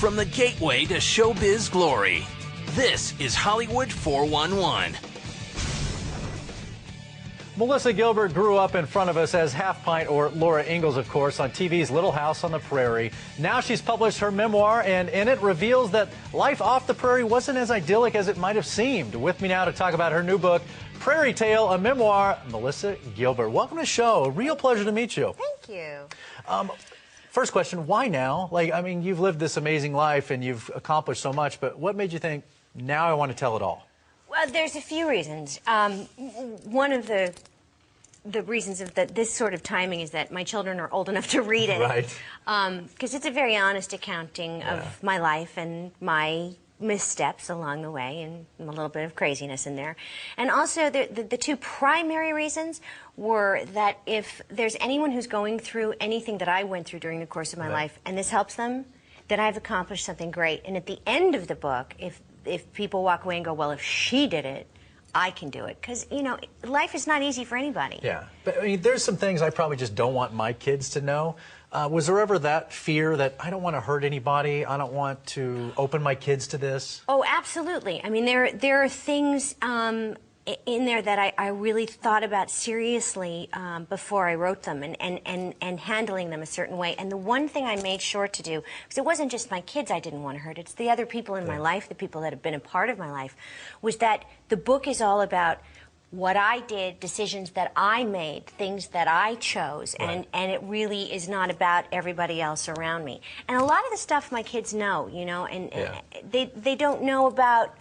From the gateway to showbiz glory, this is Hollywood 411. Melissa Gilbert grew up in front of us as Half Pint, or Laura Ingalls, of course, on TV's Little House on the Prairie. Now she's published her memoir, and in it reveals that life off the prairie wasn't as idyllic as it might have seemed. With me now to talk about her new book, Prairie Tale, a memoir, Melissa Gilbert. Welcome to the show. A real pleasure to meet you. Thank you. First question, why now? You've lived this amazing life and you've accomplished so much, but what made you think, now I want to tell it all? Well, there's a few reasons. One of the reasons of this sort of timing is that my children are old enough to read it. Right. Because it's a very honest accounting of my life and my missteps along the way, and a little bit of craziness in there. And also, the two primary reasons were that if there's anyone who's going through anything that I went through during the course of my life, and this helps them, then I've accomplished something great. And at the end of the book, if people walk away and go, well, if she did it, I can do it. Because, you know, life is not easy for anybody. Yeah. But, I mean, there's some things I probably just don't want my kids to know. Was there ever that fear that I don't want to hurt anybody, I don't want to open my kids to this? Oh, absolutely. I mean, there are things in there that I really thought about seriously before I wrote them, and handling them a certain way. And the one thing I made sure to do, because it wasn't just my kids I didn't want to hurt, it's the other people in my life, the people that have been a part of my life, was that the book is all about what I did, decisions that I made, things that I chose, and it really is not about everybody else around me. And a lot of the stuff my kids know, you know, and they don't know about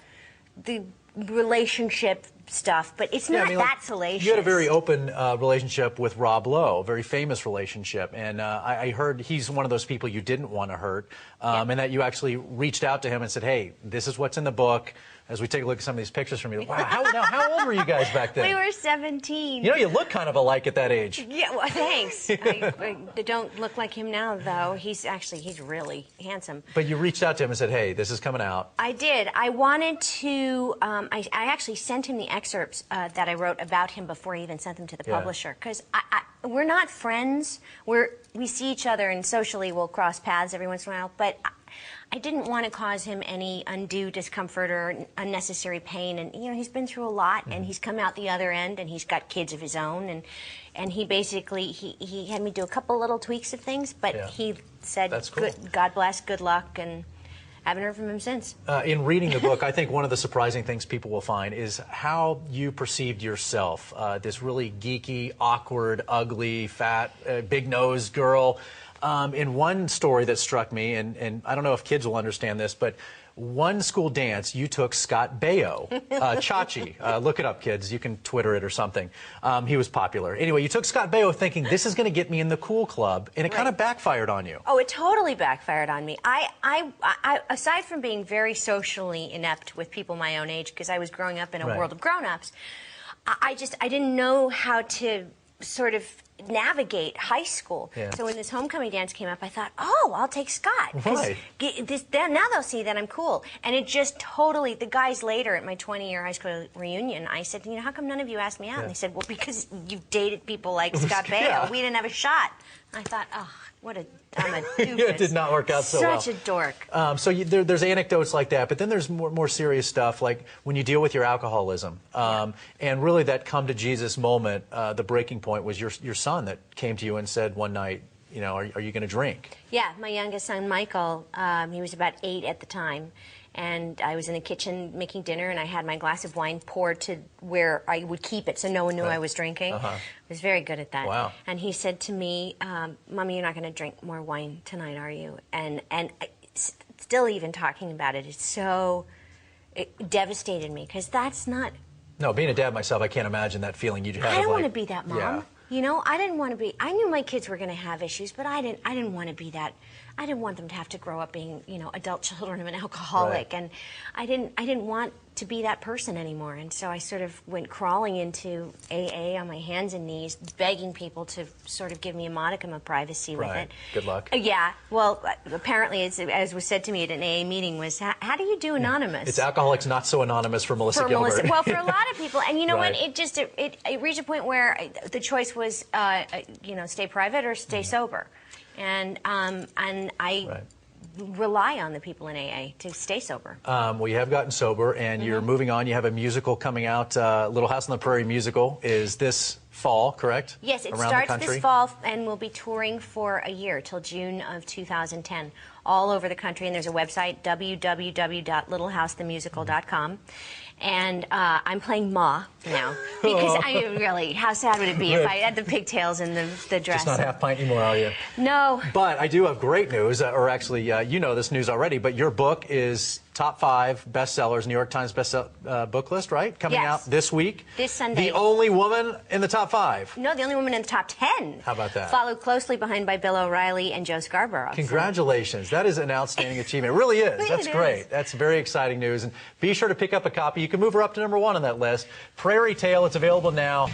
the relationship stuff, but it's not that salacious. You had a very open relationship with Rob Lowe, a very famous relationship, and I heard he's one of those people you didn't want to hurt, and that you actually reached out to him and said, hey, this is what's in the book. As we take a look at some of these pictures from you, wow, how old were you guys back then? We were 17. You know, you look kind of alike at that age. Yeah, well, thanks. I don't look like him now, though. He's really handsome. But you reached out to him and said, hey, this is coming out. I did. I wanted to, I actually sent him the excerpts that I wrote about him before I even sent them to the publisher. Because we're not friends. We see each other and socially we'll cross paths every once in a while, but I didn't want to cause him any undue discomfort or unnecessary pain. And, you know, he's been through a lot, and he's come out the other end, and he's got kids of his own. And he basically, he had me do a couple little tweaks of things, but he said, that's cool. God bless, good luck, and I haven't heard from him since. In reading the book, I think one of the surprising things people will find is how you perceived yourself. This really geeky, awkward, ugly, fat, big-nosed girl. In one story that struck me, and I don't know if kids will understand this, but one school dance, you took Scott Baio, Chachi. Look it up, kids. You can Twitter it or something. He was popular. Anyway, you took Scott Baio thinking, this is going to get me in the cool club, and it kind of backfired on you. Oh, it totally backfired on me. I aside from being very socially inept with people my own age, because I was growing up in a world of grown-ups, I didn't know how to sort of navigate high school. So when this homecoming dance came up, I thought, oh, I'll take Scott. Right. Now they'll see that I'm cool. And it just totally, the guys later at my 20-year high school reunion, I said, you know, how come none of you asked me out? And they said, well, because you've dated people like Scott Baio. We didn't have a shot. And I thought, oh, I'm a doofus. It did not work out so well. Such a dork. So there's anecdotes like that, but then there's more serious stuff, like when you deal with your alcoholism. And really that come to Jesus moment, the breaking point was your son that came to you and said one night, you know, are you going to drink? Yeah, my youngest son, Michael, he was about 8 at the time. And I was in the kitchen making dinner, and I had my glass of wine poured to where I would keep it so no one knew I was drinking. I was very good at that. Wow. And he said to me, Mommy, you're not going to drink more wine tonight, are you? And still even talking about it, it devastated me, because that's not... No, being a dad myself, I can't imagine that feeling you had. I don't want to be that mom. Yeah. You know, I didn't want to be... I knew my kids were going to have issues, but I didn't want to be that... I didn't want them to have to grow up being, you know, adult children of an alcoholic, and I didn't want to be that person anymore. And so I sort of went crawling into AA on my hands and knees, begging people to sort of give me a modicum of privacy with it. Good luck. Yeah. Well, apparently, as was said to me at an AA meeting, was how do you do anonymous? It's Alcoholics Not So Anonymous for Melissa Gilbert. Well, for a lot of people, and you know what? It reached a point where the choice was, you know, stay private or stay sober. And I rely on the people in AA to stay sober. Well, you have gotten sober, and you're moving on. You have a musical coming out. Little House on the Prairie musical is this fall, correct? Yes, it Around the starts country? this fall, and we'll be touring for a year till June of 2010, all over the country. And there's a website, www.littlehousethemusical.com. And I'm playing Ma now, because I mean, really, how sad would it be if I had the pigtails and the dress? Just not half pint anymore, are you? No. But I do have great news, or actually, you know this news already, but your book is top 5 bestsellers, New York Times book list, right? Coming Yes. out this week. This Sunday. The only woman in the top 5. No, the only woman in the top 10. How about that? Followed closely behind by Bill O'Reilly and Joe Scarborough. Congratulations. That is an outstanding achievement. It really is. That's It great. is. That's very exciting news. And be sure to pick up a copy. You can move her up to number 1 on that list. Prairie Tale, it's available now.